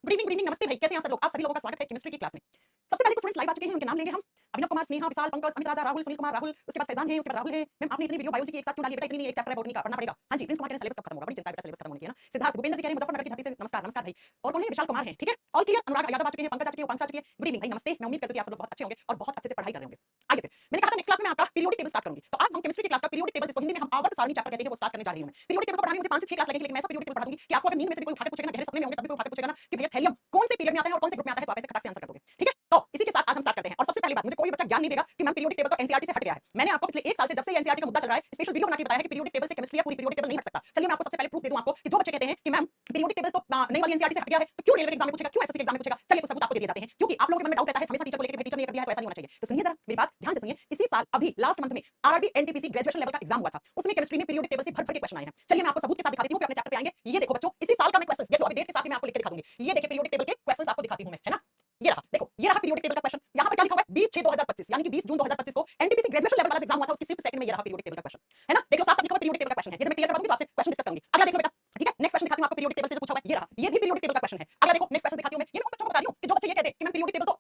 Good evening, नमस्ते भाई, कैसे हैं आप सब लोग? आप सभी लोगों का स्वागत है केमिस्ट्री की क्लास में। सबसे पहले कुछ स्टूडेंट्स लाइव आ चुके हैं, उनके नाम लेंगे हम। अभिनव कुमार, स्नेहा, विशाल, पंकज, अमित राजा, राहुल, सुनील कुमार, राहुल, उसके बाद फैजान है, उसके बाद राहुल है। मैम आपने इतनी वीडियो बायोलॉजी की एक साथ क्यों डाली बेटा? इतनी नहीं, एक चैप्टर है बॉटनी का, पढ़ना पड़ेगा। हां जी, प्रिंस कुमार के सिलेबस कब खत्म होगा? बड़ी चिंता है बेटा, सिलेबस खत्म होने की है ना। सिद्धार्थ भूपेंद्र जी कह रहे हैं मुजफ्फरनगर की धरती से नमस्कार, नमस्कार भाई। और कौन है? विशाल कुमार है, ठीक है? ऑल क्लियर, अनुराग यादव आ चुके हैं, पंकज आ चुके हैं, उपांशु आ चुके हैं। गुड इवनिंग भाई, नमस्ते। मैं उम्मीद करती हूं कि आप सब लोग बहुत अच्छे होंगे और बहुत अच्छे से पढ़ाई कर रहे होंगे। आइए फिर, मैंने कहा था नेक्स्ट क्लास में आपका पीरियोडिक टेबल स्टार्ट करूंगी। तो आज हम केमिस्ट्री की क्लास का पीरियोडिक टेबल, जिसको हिंदी में हम आवर्त सारणी चैप्टर कहते हैं, वो स्टार्ट करने जा रही हूं मैं। पीरियोडिक टेबल को पढ़ाने में मुझे 5 से 6 क्लास लगेगी, लेकिन मैं ऐसा पीरियोडिक टेबल पढ़ा दूंगी कि आपको अगर नींद में से भी कोई उठा के पूछेगा ना, गहरे सपने में होंगे तब भी कोई उठा के पूछेगा ना कि भैया थैलियम कौन से पीरियड में आता है और कौन से ग्रुप में आता है, तो आप ऐसे खटाक से आंसर कर दोगे, ठीक है? तो इसी के साथ आज हम स्टार्ट करते हैं। और सबसे पहली बात, मुझे कोई बच्चा ज्ञान नहीं देगा कि मैम पीरियोडिक टेबल तो एनसीईआरटी से हट गया है। मैंने आपको पिछले 1 साल से, जब से एनसीईआरटी का मुद्दा चल रहा है, स्पेशल वीडियो बना के बताया है कि पीरियोडिक टेबल से केमिस्ट्री या पूरी पीरियोडिक टेबल नहीं हट सकता। चलिए मैं आपको सबसे पहले प्रूफ दे दूं आपको कि जो बच्चे कहते हैं कि मैम पीरियोडिक टेबल तो नई वाली एनसीईआरटी से हट गया है, तो क्यों रेलवे के एग्जाम में पूछेगा, क्यों एसएससी के एग्जाम में पूछेगा? चलिए वो सबूत आपको दे दिए जाते हैं, क्योंकि आप लोगों के मन में डाउट रहता है हमेशा टीचर को लेके कि टीचर ने कर दिया है तो ऐसा नहीं होना चाहिए। तो सुनिए जरा मेरी बात ध्यान से सुनिए। इसी साल अभी लास्ट मंथ में आरआरबी एनटीपीसी ग्रेजुएशन लेवल का एग्जाम हुआ था, उसमें केमिस्ट्री में पीरियोडिक टेबल से भर भर के क्वेश्चन आए हैं। चलिए मैं आपको सबूत के साथ दिखा देती हूं कि अपने चैप्टर पे आएंगे। ये देखो बच्चों, इसी साल का मैं क्वेश्चंस देखो, अभी डेट के साथ ही मैं आपको लिख के दिखा दूंगी। ये देखिए पीरियोडिक टेबल के क्वेश्चंस आपको दिखाती हूं मैं, है ना? ये रहा, देखो ये रहा पीरियोडिक टेबल का क्वेश्चन। यहां पर क्या लिखा हुआ है? 20/6/2025 यानी कि 20 जून 2025 को एनटीपीसी ग्रेजुएशन लेवल वाला एग्जाम हुआ था, उसकी सिर्फ सेकंड में ये रहा पीरियोडिक टेबल का क्वेश्चन, है ना? देख लो साफ-साफ लिखा हुआ पीरियोडिक टेबल का क्वेश्चन है। ये जब मैं क्लियर करवा दूंगी तो आपसे क्वेश्चन डिस्कस करूंगी। अगला देखो बेटा, ठीक है? नेक्स्ट क्वेश्चन दिखाती हूं आपको, पीरियोडिक टेबल से जो पूछा हुआ है, ये रहा, ये भी पीरियोडिक टेबल का क्वेश्चन है। अगला देखो नेक्स्ट क्वेश्चन दिखाती हूं मैं। ये मैं बच्चों को बता रही हूं कि जो बच्चे ये कहते हैं कि मैं पीरियोडिक टेबल तो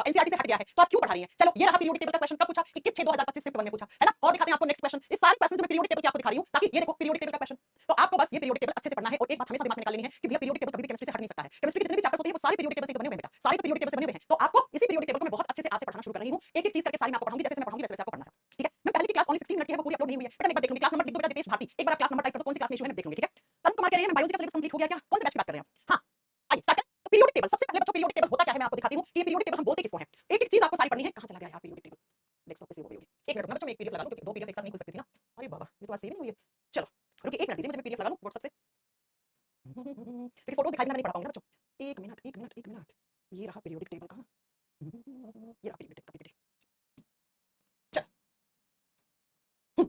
एनसीईआरटी से हट गया है, तो आप क्यों पढ़ा रही हैं? चलो ये रहा पीरियोडिक टेबल का क्वेश्चन, कब पूछा? 21/6/2025 शिफ्ट 1 में पूछा, है ना? और दिखाते हैं आपको नेक्स्ट क्वेश्चन। ये सारे क्वेश्चन जो मैं पीरियोडिक टेबल के आपको दिखा रही हूं, ताकि ये देखो पीरियोडिक टेबल का क्वेश्चन। तो आपको बस ये पीरियोडिक टेबल अच्छे से पढ़ना है और एक बात हमेशा दिमाग में निकाल लेनी है कि भैया पीरियोडिक टेबल कभी भी केमिस्ट्री से हट नहीं सकता है। केमिस्ट्री के जितने भी चैप्टर्स होते हैं वो सारे पीरियोडिक टेबल से बने हुए हैं बेटा, सारे तो पीरियोडिक टेबल से बने हुए हैं। तो आपको इसी पीरियोडिक टेबल को मैं बहुत अच्छे से आज से पढ़ाना शुरू कर रही हूं। एक-एक चीज करके सारी मैं आपको पढ़ाऊंगी, जैसे मैं पढ़ाऊंगी वैसे आपको पढ़ना है, ठीक है? मैं पहले की क्लास ओनली 16 मिनट की है, वो पूरी अपलोड नहीं हुई है। बेटा एक बार देख लूंगी, क्लास नंबर लिख दो बेटा, दीपेश भारती। एक बार क्लास नंबर टाइप कर दो, कौन सी क्लास में इशू है मैं देख लूंगी, ठीक है? तरुण कुमार कह रहे हैं बायोलॉजी का सिलेबस कंप्लीट हो गया क्या? कौन से बैच की बात कर रहे हैं आप? हां, आइए स्टार्ट करें। तो पीरियोडिक टेबल, सबसे पहले बच्चों पीरियोडिक टेबल होता क्या है मैं आपको दिखाती हूं कि ये पीरियोडिक टेबल हम बोलते किसको हैं। एक-एक चीज आपको सारी पढ़नी है। कहां चला गया यार पीरियोडिक टेबल? डेस्कटॉप पे सेव हो गई होगी। 1 मिनट रुकना बच्चों, मैं एक पीडीएफ लगा लूं क्योंकि 2 पीडीएफ एक साथ नहीं खुल सकती थी ना। अरे बाबा, ये तो आज सेव ही नहीं हुई है। चलो, रुकिए 1 मिनट दीजिए, मुझे मैं पीडीएफ लगा लूं व्हाट्सएप से। देखिए फोटोज दिखाई देना नहीं पड़ पाऊंगा ना बच्चों। 1 मिनट, 1 मिनट, 1 मिनट। ये रहा पीरियोडिक टेबल कहां? ये रहा पीरियोडिक टेबल का पीपीटी। चल। हम्म,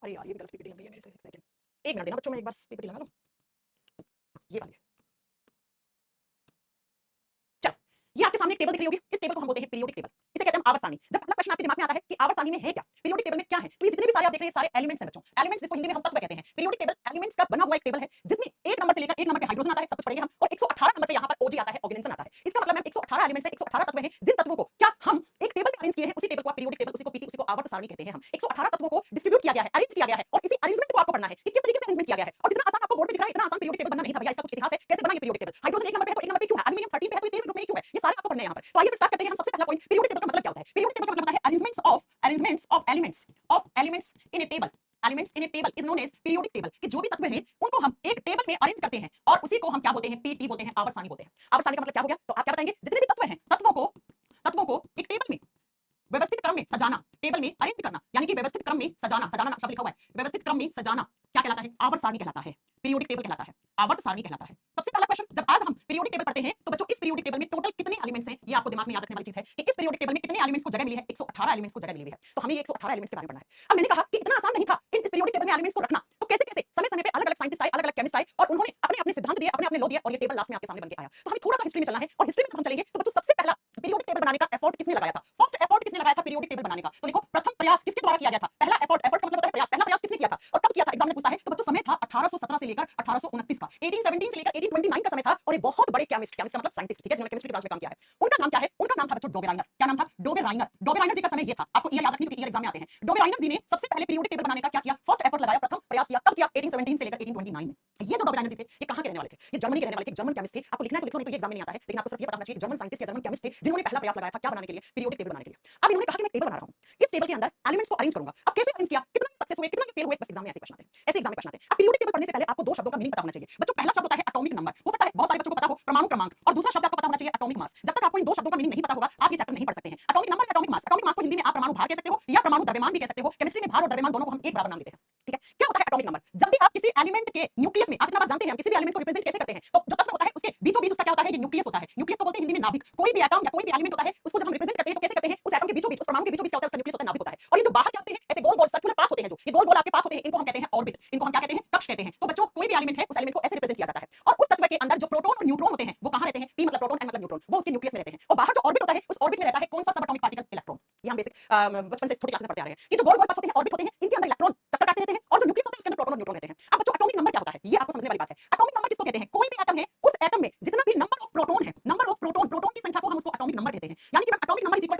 अरे यार ये भी गलत पीपीटी लग गई है मेरे से। 1 सेकंड, 1 मिनट देना बच्चों, मैं एक बार पीपीटी लगा लूं। ये वाली है। चलो, ये आपके सामने एक टेबल दिख रही होगी। इस टेबल को हम बोलते हैं पीरियोडिक टेबल। इसे कहते हैं आवर्त सारणी। जब पहला प्रश्न आपके दिमाग में आता है कि आवर्त सारणी में है क्या, पीरियोडिक टेबल में क्या है, तो ये जितने भी सारे आप देख रहे हैं सारे एलिमेंट्स हैं बच्चों। एलिमेंट्स जिसको हिंदी में हम तत्व कहते हैं। पीरियोडिक टेबल एलिमेंट्स का बना हुआ एक टेबल है, जिसमें 1 नंबर से लेकर 1 नंबर पे हाइड्रोजन आता है, सब कुछ पढ़ेंगे हम, और 118 नंबर पे यहाँ पर ओजी आता है, ऑर्गेनिजन आता है। इसका मतलब मैम 118 एलिमेंट्स है, 118 तत्व हैं, जिन तत्वों को क्या हम एक टेबल में अरेंज किए हैं, उसी टेबल को आप पीरियोडिक टेबल, उसी को पीटी, उसी को आवर्त सारणी कहते हैं हम। 118 तत्वों को डिस्ट्रीब्यूट किया गया है, अरेंज किया गया है, और इसी अरेंजमेंट को आपको पढ़ना है कि किस तरीके से अरेंजमेंट किया गया है। और जितना आसान आपको बोर्ड पे दिख रहा है, इतना आसान पीरियोडिक टेबल बनना नहीं था भैया, इसका कुछ इतिहास है, कैसे बना ये पीरियोडिक टेबल। हाइड्रोजन 1 नंबर पे है तो 1 नंबर पे क्यों है, एल्युमिनियम 13 पे है तो ये 3 ग्रुप में क्यों है, ये सारे आपको पढ़ने हैं यहाँ पर। तो आइए फिर स्टार्ट करते हैं हम। सबसे पहला पॉइंट, पीरियोडिक टेबल का मतलब क्या होता है? पीरियोडिक टेबल का मतलब होता है arrangements of elements elements in a table is known as periodic table. कि जो भी तत्व हैं उनको हम एक टेबल में अरेंज करते हैं और उसी को हम क्या बोलते हैं? पीटी बोलते हैं, आवर्त सारणी बोलते हैं। आवर्त सारणी का मतलब क्या हो गया? तो आप क्या बताएंगे? जितने भी तत्व हैं, तत्वों को एक टेबल में व्यवस्थित क्रम में सजाना, टेबल में अरेंज करना, यानी कि व्यवस्थित क्रम में सजाना, सजाना शब्द लिखा हुआ है, व्यवस्थित क्रम में सजाना क्या कहलाता है? आवर्त सारणी कहलाता है, पीरियोडिक टेबल कहलाता है, आवर्त सारणी कहलाता है। सबसे पहला क्वेश्चन, जब आज हम पीरियोडिक टेबल पढ़ते हैं तो बच्चों इस पीरियोडिक टेबल में टोटल कितने एलिमेंट्स हैं, ये आपको दिमाग में याद रखने वाली चीज है कि इस पीरियोडिक टेबल में कितने एलिमेंट्स को जगह मिली है? 118 एलिमेंट्स को जगह मिली है। तो हमें ये 118 एलिमेंट्स के बारे में पढ़ना है। अब मैंने कहा कि इतना आसान नहीं था इन इस पीरियोडिक टेबल में एलिमेंट्स को रखना, तो कैसे-कैसे समय-समय पे अलग-अलग साइंटिस्ट आए, अलग-अलग केमिस्ट आए और उन्होंने अपने-अपने सिद्धांत दिए, अपने-अपने लॉ दिए और ये टेबल लास्ट में आपके सामने बन के आया। तो हमें थोड़ा सा हिस्ट्री में चलना है और हिस्ट्री में जब हम चलेंगे तो बच्चों सबसे पहला पीरियोडिक टेबल बनाने का एफर्ट किसने लगाया था? फर्स्ट एफर्ट किसने लगाया था पीरियोडिक टेबल बनाने का? तो देखो प्रथम प्रयास किसके द्वारा किया गया था? पहला एफर्ट, एफर्ट का मतलब होता है प्रयास। पहला प्रयास किसने किया था और कब किया था? एग्जाम में पूछता है। तो बच्चों समय था 1817 से लेकर 1829 का, 1817 से लेकर 1829 का समय था और ये बहुत बड़े केमिस्ट का मतलब साइंटिस्ट, ठीक है, जिन्होंने केमिस्ट्री ब्रांच में काम किया है। उनका नाम क्या है? उनका नाम था बच्चों डोबेराइनर। क्या नाम था? डोबेराइनर। डोबेराइनर जी का समय ये था, आपको ईयर याद रखनी क्योंकि ईयर एग्जाम में आते हैं। डोबेराइनर जी ने सबसे पहले पीरियोडिक टेबल बनाने का क्या किया? फर्स्ट एफर्ट लगाया, प्रथम प्रयास किया। कब किया? 1817 से लेकर 1829 में। ये जो डोबेराइनर जी थे, ये कहां के रहने वाले थे? ये जर्मनी के रहने वाले थे, जर्मन केमिस्ट थे। आपको लिखना है तो लिखो, नहीं तो ये एग्जाम में नहीं आता है, लेकिन आपको सिर्फ ये पता होना चाहिए जर्मन साइंटिस्ट या जर्मन केमिस्ट थे जिन्होंने पहला प्रयास लगाया था क्या बनाने के लिए? पीरियोडिक टेबल बनाने के लिए। अब इन्होंने कहा कि मैं टेबल बना रहा हूं, इस टेबल के अंदर एलिमेंट्स को अरेंज करूंगा। अब कैसे अरेंज किया? कितना सक्सेस हुए, कितना फेल हुए, बस एग्जाम में ऐसे क्वेश्चन आते हैं, ऐसे एग्जाम में क्वेश्चन आते हैं। अब पीरियोडिक टेबल पढ़ने से पहले आपको दो शब्दों का मीनिंग पता होना चाहिए बच्चों। पहला शब्द होता है एटॉमिक नंबर, हो सकता है बहुत सारे बच्चों को पता हो परमाणु क्रमांक, और दूसरा शब्द आपको पता होना चाहिए एटॉमिक मास। जब तक आपको इन दो शब्दों का मीनिंग नहीं पता होगा आप ये चैप्टर नहीं पढ़ सकते हैं। Atomic number, atomic mass. Atomic mass को हिंदी में आप परमाणु भार कह सकते हो या परमाणु द्रव्यमान भी कह सकते हो। केमिस्ट्री में भार और द्रव्यमान दोनों को हम एक बराबर नाम देते हैं, ठीक है? क्या होता है एटॉमिक नंबर? जब भी आप किसी एलिमेंट के न्यूक्लियस में, आप इतना बात जानते हैं हम किसी भी एलिमेंट को रिप्रेजेंट कैसे करते हैं, तो जो तत्व होता है उसके बीचों बीच उसका क्या होता है? ये न्यूक्लियस होता है। न्यूक्लियस को बोलते हैं हिंदी में नाभिक। कोई भी एटम या कोई भी एलिमेंट होता है उसको जब हम रिप्रेजेंट करते हैं तो कैसे करते हैं? उस एटम के बीचों बीच, उस परमाणु के बीचों बीच क्या होता है? उसका न्यूक्लियस होता है, नाभिक होता है। और ये जो बाहर क्या होते हैं? ऐसे गोल गोल सर्कुलर पाथ होते हैं, जो ये गोल गोल आपके पाथ होते हैं, इनको हम कहते हैं ऑर्बिट। इनको हम क्या कहते हैं? कक्ष कहते हैं। तो बच्चों कोई भी एलिमेंट है उस एलिमेंट को ऐसे रिप्रेजेंट किया जाता है। और उस तत्व के अंदर जो प्रोटॉन और न्यूट्रॉन होते हैं वो कहां रहते हैं? p मतलब प्रोटॉन, n मतलब न्यूट्रॉन, वो उसके न्यूक्लियस में रहते हैं। और बाहर जो ऑर्बिट होता है उस ऑर्बिट में रहता है कौन सा सब एटॉमिक पार्टिकल? इलेक्ट्रॉन। ये हम बेसिक बचपन से छोटी क्लास में पढ़ते आ रहे हैं कि जो गोल गोल पाथ होते हैं, ऑर्बिट होते हैं, इनके अंदर इलेक्ट्रॉन चक्कर काटते रहते हैं और जो न्यूक्लियस होता है उसके अंदर प्रोटॉन और न्यूट्रॉन रहते हैं। अब बच्चों एटॉमिक नंबर क्या होता है? ये आपको समझने वाली बात है। एटॉमिक नंबर किसको कहते हैं? कोई भी एटम है, उस एटम में जितना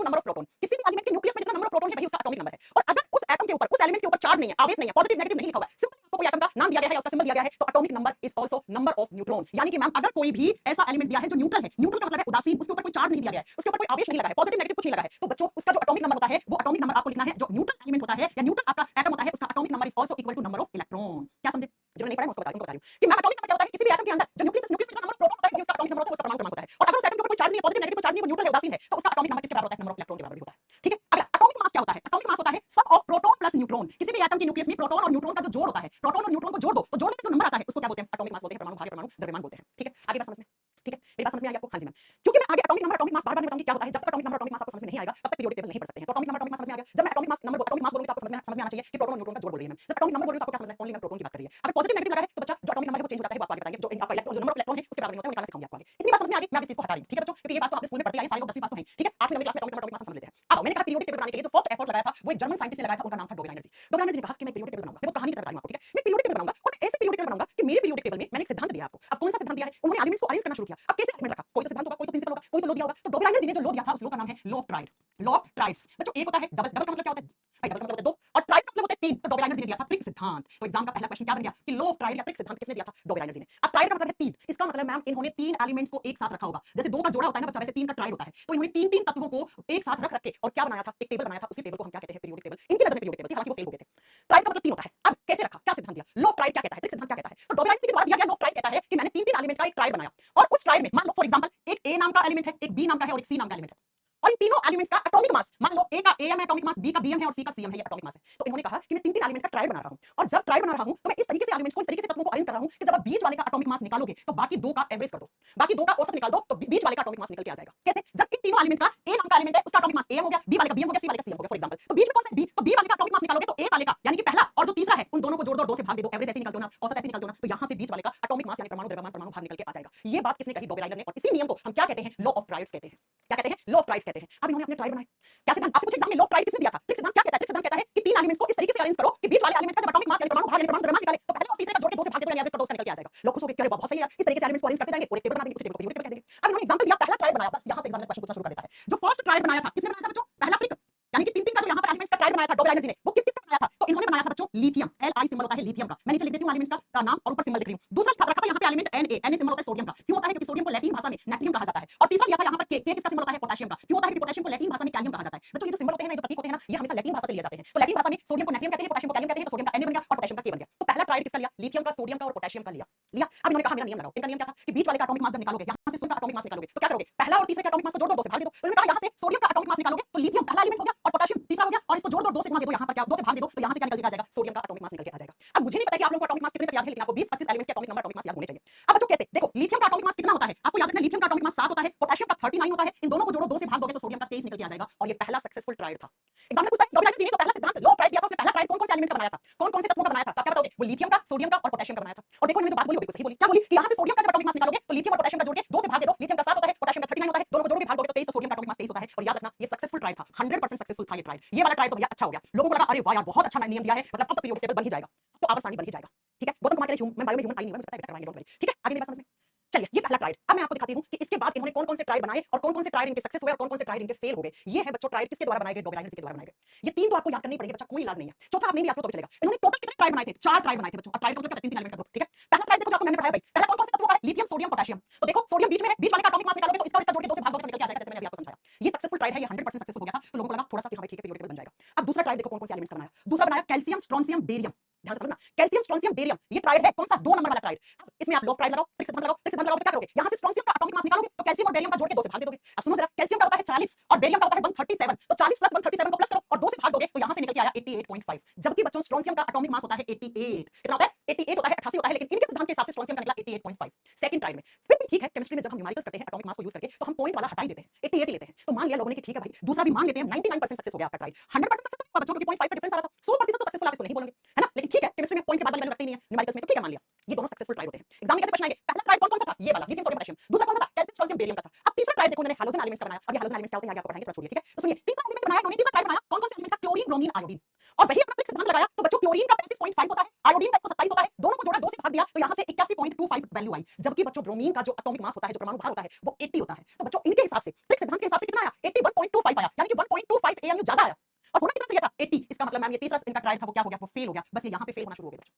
ऊपर चार्ज नहीं है, आवेश नहीं है, पॉजिटिव नेगेटिव नहीं लिखा हुआ है, सिंपल आपको कोई एटम का नाम दिया गया है, उसका सिंबल दिया गया है, तो atomic number is also number of neutron. यानी कि मैम अगर कोई भी ऐसा एलिमेंट दिया है जो न्यूट्रल है, न्यूट्रल का मतलब है उदासीन, उसके ऊपर कोई चार्ज नहीं दिया गया है, उसके ऊपर कोई आवेश नहीं लगा है, पॉजिटिव नेगेटिव कुछ नहीं लगा है, तो बच्चों उसका जो एटॉमिक नंबर होता है वो एटॉमिक नंबर आपको लिखना है, जो न्यूट्रल एलिमेंट होता है या न्यूट्रल आपका एटम होता है उसका atomic number is also equal to number of electron. क्या समझे? जो नहीं पढ़ा मैं उसको बता रही हूं कि मैम एटॉमिक नंबर क्या होता है, किसी भी एटम के अंदर जो न्यूक्लियस में जो नंबर प्रोटॉन होता है वही उसका एटॉमिक नंबर होता है, उसका परमाणु क्रमांक होता है। और अगर उस एटम के ऊपर कोई चार्ज नहीं है, पॉजिटिव नेगेटिव चार्ज नहीं है, वो न्यूट्रल है, उदासीन है, तो उसका एटॉमिक नंबर किसके बराबर होता है? नंबर ऑफ इलेक्ट्रॉन के बराबर होता है। ठीक है, अगला एटॉमिक मास क्या होता है? एटॉमिक मास होता है सम ऑफ प्रोटॉन प्लस न्यूट्रॉन। किसी भी एटम के न्यूक्लियस में प्रोटॉन और न्यूट्रॉन का जो जोड़ होता है, प्रोटॉन और न्यूट्रॉन को जोड़ दो तो जोड़ने पे जो नंबर आता है उसको क्या बोलते हैं? एटॉमिक मास बोलते हैं, परमाणु भार, परमाणु द्रव्यमान बोलते हैं। ठीक है, आगे बात समझ में? ठीक है, मेरी बात समझ में आई आपको? हाँ जी मैम। क्योंकि मैं आगे एटॉमिक नंबर एटॉमिक मास बार-बार नहीं बताऊंगी क्या होता है, जब तक एटॉमिक नंबर एटॉमिक मास आपको समझ में नहीं आएगा तब तक पीरियोडिक टेबल नहीं पढ़ सकते हैं। तो एटॉमिक नंबर एटॉमिक मास समझ में आ गया। जब मैं atomic mass number atomic mass बोलूंगी तो आपको समझ में आना चाहिए कि प्रोटॉन और न्यूट्रॉन का जोड़ बोल रही है मैम। जब एटॉमिक नंबर बोल रही हूं तो आपको क्या समझना है? ओनली मैम प्रोटॉन की बात कर रही है। अगर पॉजिटिव नेगेटिव लगा है तो बच्चा जो एटॉमिक नंबर है वो चेंज हो जाता है, वो आपको आगे बताएंगे। जो आपका इलेक्ट्रॉन, जो नंबर ऑफ इलेक्ट्रॉन है उसके बराबर नहीं होता है, वो निकालना सिखाऊंगी आपको आगे। इतनी बात समझ में आ गई, मैं इस चीज को हटा रही हूं। ठीक है बच्चों, क्योंकि ये बात तो आपने स्कूल में पढ़ते आए, सारे लोग 10वीं पास तो हैं। ठीक है, 8वीं 9वीं क्लास में एटॉमिक नंबर एटॉमिक मास समझ लेते हैं। अब मैंने कहा पीरियोडिक टेबल बनाने के लिए जो फर्स्ट एफर्ट लगाया था वो एक जर्मन साइंटिस्ट ने लगाया था, उनका नाम था डोबेल एनर्जी। डोबेल एनर्जी ने कहा कि मैं पीरियोडिक टेबल बनाऊंगा। देखो कहानी की तरह बताऊंगा आपको। ठीक है, मैं पीरियोडिक टेबल बनाऊंगा और मैं ऐसे पीरियोडिक टेबल बनाऊंगा कि मेरे पीरियोडिक टेबल में मैंने एक सिद्धांत दिया आपको। अब कौन सा सिद्धांत दिया है? उन्होंने एलिमेंट्स को अरेंज करना शुरू किया। अब कैसे एलिमेंट रखा? कोई तो सिद्धांत होगा, कोई तो प्रिंसिपल होगा, कोई तो लॉ दिया होगा। तो डोबेल एनर्जी ने जो लॉ दिया था उस लॉ का नाम है law of tried. Law of triads बच्चों, एक होता है डबल, डबल का मतलब क्या होता है भाई? डबल का मतलब होता है दो, और ट्राइड का मतलब होता है तीन। तो डोबेल एनर्जी ने दिया था त्रिक सिद्धांत। तो एग्जाम का पहला क्वेश्चन क्या बन गया कि लॉ ऑफ ट्राइड या त्रिक सिद्धांत किसने दिया था? डोबेल एनर्जी ने। अब ट्राइड का मतलब है तीन, इसका मतलब मैम इन्होंने तीन एलिमेंट्स को एक साथ रखा होगा। जैसे दो का जोड़ा होता है ना बच्चा, वैसे तीन का ट्राइड होता है। तो इन्होंने तीन तीन तत्वों को एक साथ रख के और क्या बनाया था? एक टेबल बनाया था। उसी टेबल को हम क्या कहते हैं? Periodic table. इनकी नजर में पीरियोडिक टेबल थी, हालांकि वो फेल हो गए थे। ट्राइड का मतलब तीन होता है। अब कैसे रखा? क्या सिद्धांत दिया? लॉ ऑफ ट्राइड क्या कहता है? त्रिक सिद्धांत क्या कहता है? तो डोबेल एनर्जी के द्वारा दिया गया लॉ ऑफ ट्राइड कहता है कि मैंने तीन तीन एलिमेंट का एक ट्राइड बनाया और उस ट्राइड में मान लो फॉर एग्जांपल एक ए नाम का एलिमेंट है, एक बी नाम का है और एक सी नाम का एलिमेंट है, और इन तीनों एलिमेंट्स का एटॉमिक मास मान लो ए का एम है एटॉमिक मास, बी का बीएम है और सी का सीएम है, ये एटॉमिक मास है। तो इन्होंने कहा कि मैं तीन तीन एलिमेंट का ट्राइड बना रहा हूं, और जब ट्राइड बना रहा हूं तो मैं इस तरीके से एलिमेंट्स को, इस तरीके से तत्वों को अरेंज कर रहा हूं कि जब आप बीच वाले का एटॉमिक मास निकालोगे तो बाकी दो का एवरेज कर दो, बाकी दो का औसत निकाल दो, तो बीच वाले का एटॉमिक मास निकल के आ जाएगा। कैसे? जब इन तीनों एलिमेंट का ए नाम का एलिमेंट है उसका एटॉमिक मास एम हो गया, बी वाले का बीएम हो गया, सी वाले का सीएम हो गया फॉर एग्जांपल। तो बीच में कौन सा बी? तो बी वाले का एटॉमिक मास निकालोगे तो ए वाले का यानी कि पहला और जो तीसरा है उन दोनों को जोड़ दो और दो से भाग दे दो, एवरेज ऐसे निकाल दो ना, औसत ऐसे निकाल दो ना, तो यहां से बीच वाले का एटॉमिक मास यानी परमाणु द्रव्यमान, परमाणु भार निकल के आ जाएगा। ये बात किसने कही? डोबेल ने। और इसी नियम को हम क्या कहते हैं? लॉ ऑफ ट्राइड्स कहते हैं। क्या कहते हैं? लॉ ऑफ ट्राइड्स कहते हैं। अब इन्होंने अपने ट्राइड बनाए। क्या सिद्धांत आपसे पूछे एग्जाम में? लॉ ऑफ ट्राइड किसने दिया था? त्रिक सिद्धांत क्या कहता है? त्रिक सिद्धांत कहता है कि तीन एलिमेंट्स को इस तरीके से अरेंज करो कि बीच वाले एलिमेंट का जब एटॉमिक मास यानी परमाणु भार यानी परमाणु द्रव्यमान निकाले तो पहले और तीसरे का जोड़ के दो से भाग दे दो यानी एवरेज कर दो, उसका निकल के आ जाएगा। लोग खुश हो गए, अरे बहुत सही है, इस तरीके से एलिमेंट्स को अरेंज करते जाएंगे और एक टेबल बना देंगे, उस टेबल को पीरियोडिक टेबल कह देंगे। अब इन्होंने एग्जांपल दिया, पहला ट्राइड बनाया, बस यहां से एग्जाम में क्वेश्चन पूछना शुरू कर देता है। जो फर्स्ट ट्राइड बनाया था किसने बनाया था बच्चों? पहला त्रिक, यानी कि तीन तीन का जो यहां पर एलिमेंट्स का ट्राइड बनाया था डोबेल एनर्जी ने, वो किस किस का बनाया था? तो इन्होंने बनाया था बच्चों लिथियम, Li सिंबल होता है लिथियम का। मैं नीचे लिख देती हूं एलिमेंट्स का नाम और ऊपर सिंबल लिख रही हूं। दूसरा रखा था यहां पे एलिमेंट Na सिंबल होता है सोडियम का। क्यों होता है? क्योंकि सोडियम को लैटिन भाषा में नाट्रियम कहा जाता है। और तीसरा लिया था यहां पर K किसका सिंबल होता है? पोटेशियम का। क्यों होता है? क्योंकि पोटेशियम को लैटिन भाषा में कैलियम कहा जाता है। बच्चों ये जो सिंबल होते हैं ना, ये जो प्रतीक होते हैं ना, ये हमेशा लैटिन भाषा से लिए जाते हैं। तो लैटिन भाषा में सोडियम को नाट्रियम कहते हैं, पोटेशियम को कैलियम कहते हैं, तो सोडियम का Na बन गया और पोटेशियम का K बन गया। तो पहला ट्राइड किसका लिया? लिथियम का, सोडियम का और पोटेशियम का लिया। लिया। अब इन्होंने कहा मेरा नियम लगाओ। इनका नियम क्या था कि बीच वाले का एटॉमिक मास जब निकालोगे, यहां से सोडियम का एटॉमिक मास निकालोगे तो क्या करोगे? पहला और तीसरे का एटॉमिक मास को जोड़ दो, दो से भाग दे दो। तो इन्होंने कहा यहां से सोडियम का एटॉमिक मास निकालोगे तो लिथियम पहला एलिमेंट हो गया और पोटेशियम तीसरा हो गया, और इसको जोड़ दो, दो से गुणा दे दो, यहां पर क्या दो से भाग दे दो, तो यहां से क्या निकल के आ जाएगा? सोडियम का एटॉमिक मास निकल के आ जाएगा। अब मुझे नहीं पता कि आप लोगों को एटॉमिक मास कितने तक याद है, लेकिन आपको 20-25 एलिमेंट्स के एटॉमिक नंबर, एटॉमिक मास याद होने चाहिए। अब बच्चों कैसे? देखो लिथियम का एटॉमिक मास कितना होता है? आपको याद रखना, लिथियम का एटॉमिक मास 7 होता है, पोटेशियम का 39 होता है। इन दोनों को जोड़ो, दो से भाग दोगे तो सोडियम का 23 निकल के आ जाएगा। और ये पहला सक्सेसफुल ट्राइड था। एग्जाम में पूछता है डोबेल एनर्जी ने तो पहला सिद्धांत लॉ ऑफ ट्राइड दिया था, उसने पहला ट्राइड कौन-कौन से एलिमेंट का बनाया था? कौन-कौन से तत्वों का बनाया था? तो आप क्या बताओगे? वो लिथियम का, सोडियम का और पोटेशियम का बनाया था। और देखो इन्होंने जो बात बोली वो बिल्कुल सही बोली। क्या बोली? कि यहां से सोडियम का जब एटॉमिक मास निकालोगे तो लिथियम और पोटेशियम का जोड़ के दो से भाग दे दो, लिथियम का 7 होता है, पोटेशियम का 39 होता है, दोनों को जोड़ के भाग दोगे तो 23, तो सोडियम का एटॉमिक मास 23 होता है। और याद रखना ये सक्सेसफुल ट्राइड था, 100% सक्सेसफुल था ये ट्राइड। ये वाला ट्राइड तो भैया अच्छा हो गया, लोगों को लगा अरे वाह यार बहुत अच्छा नियम दिया है, मतलब अब तो पीरियोडिक टेबल बन ही जाएगा, तो आवर्त सारणी बन ही जाएगा। ठीक है, गौतम कुमार के लिए मैं बायो में ह्यूमन आई नहीं हुआ, मुझे पता है बेटा करवाएंगे, डोंट वरी। ठीक है, आगे मेरी बात समझ में? चलिए ये पहला ट्राइड। अब मैं आपको दिखाती हूं कि इसके बाद इन्होंने कौन-कौन से ट्राइड बनाए और कौन-कौन से ट्राइड इनके सक्सेस हुए और कौन-कौन से ट्राइड इनके फेल हो गए। ये है बच्चों ट्राइड किसके द्वारा बनाए गए? डोबेल एनर्जी के द्वारा बनाए गए। ये तीन तो आपको याद करने ही पड़ेंगे बच्चा, कोई इलाज नहीं है। चौथा आप नहीं भी याद करो तो भी चलेगा। इन्होंने टोटल कितने ट्राइड बनाए थे? 4 ट्राइड बनाए थे बच्चों। अब ट्राइड का मतलब तीन तीन एलिमेंट का ग्रुप। ठीक है, पहला ट्राइड देखो जो आपको मैंने बताया भाई, पहला कौन-कौन से तत्वों का है? Lithium, sodium, potassium. तो देखो सोडियम बीच में है, बीच वाले का एटॉमिक मास निकालोगे तो इसका और इसका जोड़ के दो से भाग दोगे तो निकल के आ जाएगा, जैसे मैंने अभी आपको समझाया। ये सक्सेसफुल ट्राइड है, ये 100% सक्सेसफुल हो गया था, तो लोगों को लगा थोड़ा सा कि हां भाई ठीक है पीरियोडिक टेबल बन जाएगा। अब दूसरा ट्राइड देखो कौन-कौन से एलिमेंट्स का बनाया। दूसरा बनाया कैल्शियम, स्ट्रोंशियम, बेरियम। ध्यान से समझना, कैल्शियम, स्ट्रोंशियम, बेरियम, ये ट्राइड है कौन सा? 2 नंबर वाला ट्राइड। अब इसमें आप लॉ ऑफ ट्राइड लगाओ, त्रिक सिद्धांत लगाओ, त्रिक सिद्धांत लगाओ तो क्या करोगे? यहां से स्ट्रोंशियम का एटॉमिक मास निकालोगे तो कैल्शियम और बेरियम का जोड़ के दो से भाग दे दोगे। अब सुनो जरा, कैल्शियम का होता है 40 और बेरियम का होता है 137, तो 40 प्लस 137 को प्लस करो और दो से भाग दोगे तो यहां से निकल के आया 88.5। जबकि बच्चों स्ट्रोंशियम का एटॉमिक मास होता है 88। कितना होता है? 88 होता है, 88 होता है, लेकिन इनके सिद्धांत के हिसाब से स्ट्रोंशियम का निकला 88.5 सेकंड ट्राइड में। फिर भी ठीक है, केमिस्ट्री में जब हम न्यूमेरिकल्स करते हैं एटॉमिक मास को यूज करके तो हम पॉइंट वाला हटा ही देते हैं, 88 लेते हैं। तो मान लिया लोगों ने कि ठीक है भाई दूसरा भी मान लेते हैं, 99% सक्सेस हो गया आपका ट्राइड। 100% सक्सेस हुआ बच्चों, क्योंकि 0.5 का डिफरेंस आ रहा था। 100% तो सक्सेसफुल आप इसको नहीं बोलेंगे, है ना? लेकिन ठीक है, केमिस्ट्री में पॉइंट के बाद वैल्यू रखते ही नहीं है, न्यूमेरिकल्स में तो ठीक है मान लिया। ये दोनों सक्सेसफुल ट्राइड होते हैं। एग्जाम में कैसे क्वेश्चन आएंगे? पहला ट्राइड कौन-कौन सा था? ये वाला लिथियम, सोडियम, पोटेशियम। दूसरा कौन सा था? कैल्शियम, स्ट्रोंशियम, बेरियम का था। अब तीसरा ट्राइड देखो मैंने हैलोजन एलिमेंट्स का बनाया। अब ये हैलोजन एलिमेंट्स क्या होते हैं आगे आपको पढ़ाएंगे, थोड़ा सुनिए। ठीक है, तो सुनिए तीसरा एलिमेंट बनाया उन्होंने, तीसरा ट्राइड बनाया कौन-कौन से एलिमेंट का? Chlorine, bromine, iodine. और वही अपना त्रिक सिद्धांत लगाया तो बच्चों क्लोरीन का 35.5 होता है, आयोडीन का 127 होता है, दोनों को जोड़ा, दो से भाग दिया तो यहां से 81.25 वैल्यू आई। जबकि बच्चों ब्रोमीन का जो एटॉमिक मास होता है, जो परमाणु भार होता है, वो 80 होता है। तो बच्चों इनके हिसाब से त्रिक सिद्धांत के हिसाब से कितना आया? 81.25 आया, यानी कि 1.25 AMU ज्यादा आया। और होना कितना चाहिए था 80। इसका मतलब मैम ये तीसरा इनका ट्रायल था वो क्या हो गया, वो फेल हो गया। बस ये यहाँ पे फेल होना शुरू हो गया बच्चों,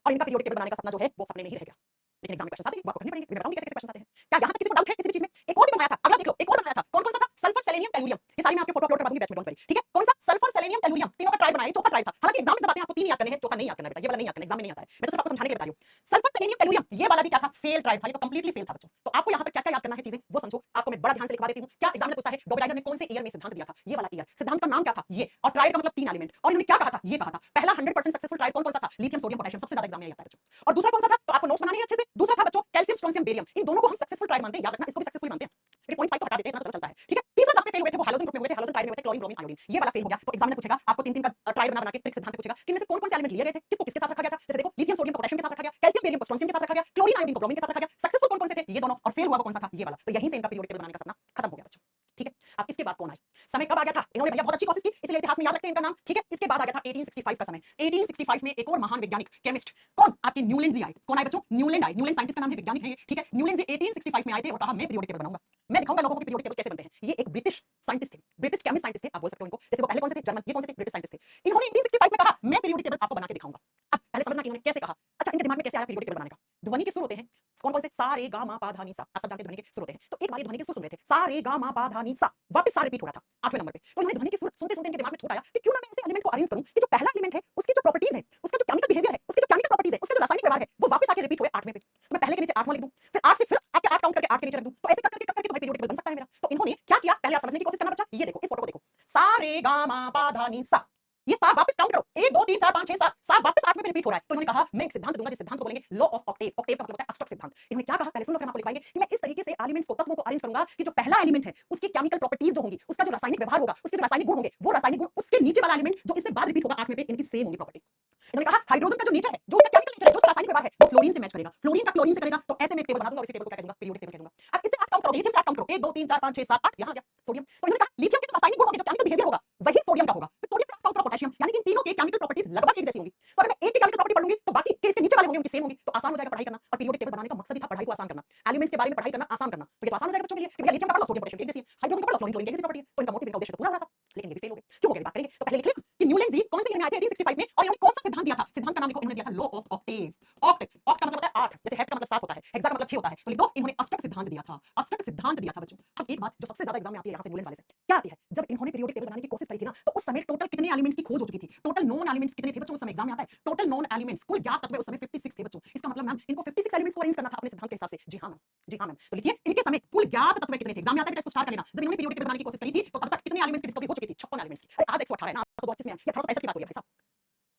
और इनका पीरियोडिक टेबल बनाने का सपना जो है वो सपने में ही रह गया। लेकिन एग्जाम में क्वेश्चन आते हैं, वो आपको करने पड़ेंगे। मैं बताऊंगी कैसे कैसे क्वेश्चन आते हैं। क्या यहाँ तक किसी को डाउट है किसी भी चीज में? एक और भी मंगाया था, अगला देख लो, एक और मंगाया था। कौन कौन सा था? Sulphur, selenium, tellurium. ये सारी मैं आपके फोटो अपलोड करवा दूंगी बैच में, डोंट वरी, ठीक है। कौन सा? सल्फर, सेलेनियम, टेलुरियम, तीनों का ट्रायल बनाया, चौथा ट्रायल था। हालांकि एग्जाम में बताते हैं आपको 3 याद करने हैं, चौथा नहीं याद करना बेटा, ये वाला नहीं याद करना, एग्जाम में नहीं आता है। मैं तो सिर्फ आपको समझाने के लिए बता रही हूं। सल्फर, सेलेनियम, टेलुरियम, ये वाला भी क्या था? फेल ट्रायल था, ये तो कंप्लीटली फेल था बच्चों। तो आपको यहाँ पर क्या क्या याद करना है चीजें वो समझो। आपको मैं बड़ा ध्यान से लिखवा देती हूँ। क्या एग्जाम में पूछता है डोबेराइडर ने कौन से ईयर में सिद्धांत दिया था? ये वाला ईयर। सिद्धांत का नाम क्या था? ये। और ट्रायल का मतलब 3 एलिमेंट। और इन्होंने क्या कहा था? ये कहा था। पहला 100% सक्सेसफुल ट्रायल कौन कौन सा था? लिथियम, सोडियम, पोटेशियम, सबसे ज्यादा एग्जाम में आता है बच्चों। और दूसरा कौन सा था? तो आपको नोट्स बनाने हैं अच्छे से। दूसरा था बच्चों कैल्शियम, स्ट्रोंशियम, बेरियम। इन दोनों को हम सक्सेसफुल ट्रायल मानते हैं, याद रखना, इसको भी सक्सेसफुल मानते हैं। लेकिन 0.5 तो हटा देते हैं, इतना तो चलता है, ठीक है। तीसरा जहां पे फेल हुए थे वो हाइड्रोजन ग्रुप में हुए थे, हाइड्रोजन ट्रायल में हुए थे, क्लोरीन, ब्रोमीन, आयोडीन। ये वाला फेल हो गया। तो एग्जामिनर पूछेगा आपको 3 का ट्रायल बना के ट्रिक सिद्धांत पूछेगा कि इनमें से कौन कौन से एलिमेंट लिए गए थे, किसको किसके साथ रखा गया था। जैसे देखो लिथियम, सोडियम को पोटेशियम के साथ रखा गया, कैल्शियम, बेरियम को स्ट्रोंशियम के साथ रखा गया, क्लोरीन, आयोडीन को ब्रोमीन के साथ रखा गया। सक्सेसफुल कौन कौन से थे? ये दोनों। और फेल हुआ वो कौन सा था? ये वाला। तो यहीं से इनका पीरियोडिक टेबल बनाने का सपना खत्म हो गया बच्चों, ठीक है। अब इसके बाद कौन आए? समय कब आ गया था? इन्होंने भैया बहुत अच्छी कोशिश की, इसलिए इतिहास में याद रखते हैं इनका नाम, ठीक है। इसके बाद आ गया था 1865 का समय। 1865 में एक और महान वैज्ञानिक केमिस्ट कौन? आपके न्यूलैंड जी आए। कौन आए बच्चों? न्यूलैंड आए। न्यूलैंड साइंटिस्ट का नाम है, वैज्ञानिक है ये, ठीक है। न्यूलैंड जी 1865 में आए थे और कहा मैं पीरियोडिक टेबल बनाऊंगा। मैं दिखाऊंगा लोगों को कि पीरियोडिक टेबल कैसे बनते हैं। ये एक ब्रिटिश साइंटिस्ट थे, ब्रिटिश केमिस्ट साइंटिस्ट थे, आप बोल सकते हो इनको। जैसे वो पहले कौन से थे? जर्मन। ये कौन से थे? ब्रिटिश साइंटिस्ट थे। इन्होंने 1865 में कहा मैं पीरियोडिक टेबल आपको बना के दिखाऊंगा। अब पहले समझना कि इन्होंने कैसे कहा। अच्छा, इनके दिमाग में कैसे आया पीरियोडिक टेबल बनाने का? ध्वनि के सुर होते हैं, कौन कौन से? सा, रे, गा, मा, पा, धा, नी, सा। आप सब जानते हैं ध्वनि के सुर होते हैं। तो एक बार ये ध्वनि के सुर सुन रहे थे, सा, रे, गा, मा, पा, धा, नी, सा। वापस सा रिपीट हो रहा था 8वें नंबर पे। तो इन्होंने ध्वनि के सुर सुनते सुनते इनके दिमाग में थॉट आया कि क्यों ना मैं ऐसे एलिमेंट को अरेंज करूं कि जो पहला एलिमेंट है उसकी जो प्रॉपर्टीज है, उसका जो केमिकल बिहेवियर है, उसकी जो केमिकल प्रॉपर्टीज है, उसका जो रासायनिक व्यवहार है, वो वापस आके रिपीट हुए 8वें पे। तो मैं पहले के नीचे 8वां लिख दूं, फिर 8 से फिर आपके 8 काउंट करके 8 के नीचे रख दूं। तो ऐसे कर करके तो भाई पीरियोडिक टेबल बन सकता है मेरा। तो इन्होंने क्या किया पहले आप समझने की कोशिश करना बच्चा। ये देखो, इस फोटो को देखो, सा, रे, गा, मा, पा, धा, नी, सा। ये सा वापस काउंट करो, 1 2 3 4 5 6 7, सा वापस 8वें पे रिपीट हो रहा है। तो इन्होंने कहा मैं एक सिद्धांत दूंगा, जिस सिद्धांत को बोलेंगे लॉ ऑफ ऑक्टेव। ऑक्टेव का मतलब होता है अष्टक सिद्धांत। इन्होंने क्या कहा पहले सुनो, फिर हम आपको लिखवाएंगे कि मैं इस तरीके से एलिमेंट्स को, तत्वों को अरेंज करूंगा कि जो पहला एलिमेंट है उसकी केमिकल प्रॉपर्टीज जो होंगी, उसका जो रासायनिक व्यवहार होगा, उसके जो रासायनिक गुण होंगे, वो रासायनिक गुण उसके नीचे वाला एलिमेंट जो इससे बाद रिपीट होगा 8वें पे, इनकी सेम होंगी प्रॉपर्टी। इन्होंने कहा हाइड्रोजन का जो नेचर है, जो उसका केमिकल नेचर है, जो उसका रासायनिक व्यवहार है, वो फ्लोरीन से मैच करेगा, फ्लोरीन का क्लोरीन से करेगा। तो ऐसे में एक टेबल बना दूंगा और इस टेबल को क्या कह दूंगा? पीरियोडिक टेबल कह दूंगा। अब इससे 8 काउंट करोगे, लिथियम से 8 काउंट करो, 1 2 3 4 5 6 7 8, यहां आ गया सोडियम। तो इन्होंने कहा लिथियम के जो रासायनिक गुण होंगे, जो केमिकल बिहेवियर होगा, वही सोडियम का होगा। फिर सोडियम से 8 काउंट करो पोटेशियम, यानी कि इन तीनों के केमिकल प्रॉपर्टीज लगभग एक जैसी होंगी। तो अगर मैं एक की केमिकल प्रॉपर्टी पढ़ लूंगी तो बाकी के इसके नीचे वाले होंगे उनकी सेम होंगी, तो आसान हो जाएगा पढ़ाई करना। और पीरियोडिक टेबल बनाने का मकसद ही था पढ़ाई को आसान करना, एलिमेंट्स के बारे में पढ़ाई करना आसान करना। तो ये तो आसान हो जाएगा बच्चों के लिए कि भैया लिथियम का पढ़ लो, सोडियम पोटेशियम एक जैसी है, हाइड्रोजन का पढ़ लो, फ्लोरीन क्लोरीन एक जैसी प्रॉपर्टी है। तो इनका मोटिव, इनका उद्देश्य तो पूरा हो रहा था, लेकिन ये भी फेल हो गए। क्यों हो गया बात करेंगे। तो पहले लिख लें कि न्यूलैंड जी कौन से ईयर में आए थे? 1865 में। और इन्होंने कौन सा सिद्धांत दिया था? सिद्धांत का नाम लिखो, इन्होंने दिया था law of Octave. Oct, oct का मतलब होता है 8, जैसे हेक्ट का मतलब 7 होता है, हेक्सा का मतलब 6 होता है। तो लिख दो इन्होंने अष्टक सिद्धांत दिया था, अष्टक सिद्धांत दिया था बच्चों। अब एक बात जो सबसे ज्यादा एग्जाम में आती है यहाँ से न्यूलैंड वाले से, क्या आती है? जब इन्होंने पीरियोडिक टेबल बनाने की कोशिश करी थी ना, तो उस समय टोटल कितने एलिमेंट्स की खोज हो चुकी थी? टोटल नोन एलिमेंट्स कितने थे बच्चों? उस समय एग्जाम में आता है टोटल नोन एलिमेंट्स, कुल ज्ञात तत्व उस समय 56 थे बच्चों। इसका मतलब मैम इनको 56 एलिमेंट्स को अरेंज करना था अपने सिद्धांत के हिसाब से। जी हां मैम, जी हां मैम। तो लिखिए इनके समय कुल ज्ञात तत्व कितने थे? एग्जाम में आता है, इसको स्टार्ट कर लेना। जब इन्होंने पीरियोडिक टेबल बनाने की कोशिश करी थी तो तब तक कितने एलिमेंट्स की डिस्कवरी हो चुकी थी? 56 एलिमेंट्स की। अरे आज 118 है ना, आज तो 25 में है, या 1865 की बात हो रही है भाई साहब,